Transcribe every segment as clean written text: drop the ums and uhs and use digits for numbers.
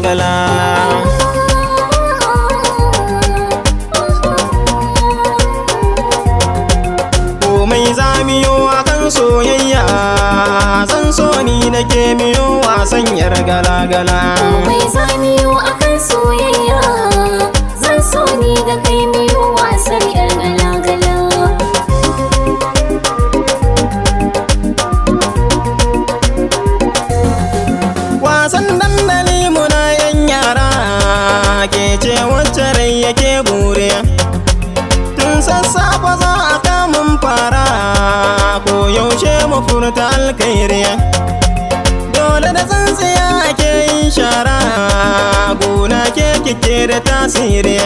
gala-gala. Komai za miyo akan soyayya, zan so ni da ke miyo wasan yar gala-gala. Komai za miyo akan soyayya, zan so ni da kai miyo wasan yar gala-gala. Wasan dandali muna yan yara, ke ce wacce rai yake bure. Tun sassafe za a kamun fara, ko yaushe mu furta alkhairi. Dole da tsintsiya ake yin shara, gona ke kike da tasiri.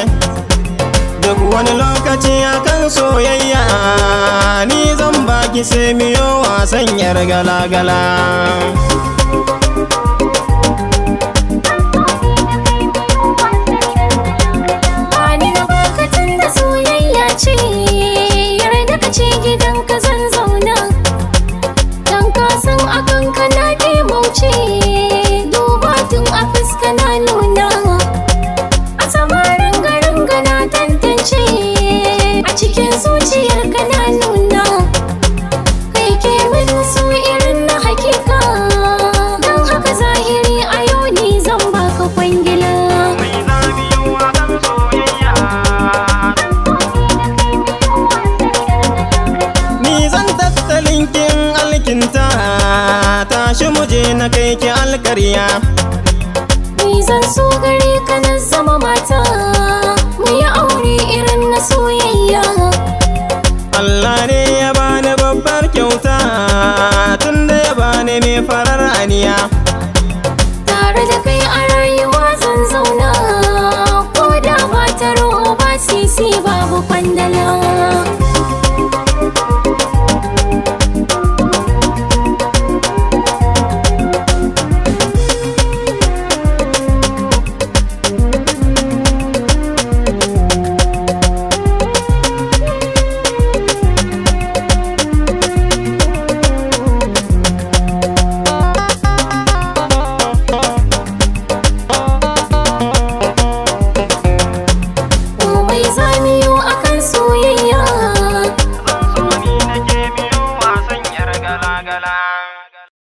Duk wani lokaci akan soyayya, ni zan baki sai miyo wasan yar gala-gala. Duba tun a fuska na nuna, a samarin garin gana tantance, a cikin zuciyar ka na nuna, kai ke min su irin na hakika, don haka zahiri a yau ni zan baka kwangila. Ni zan tattalin kin alkinta, tashi muje na kai ki alkarya. Ni zan so gare ka na zama mata, mu yi aure irin na soyayya. Allah ne ya bani babbar kyauta, tunda ya bani mai farar aniya. Tare da kai a rayuwa zan zauna, ko da ba taro ba sisi babu kwandala.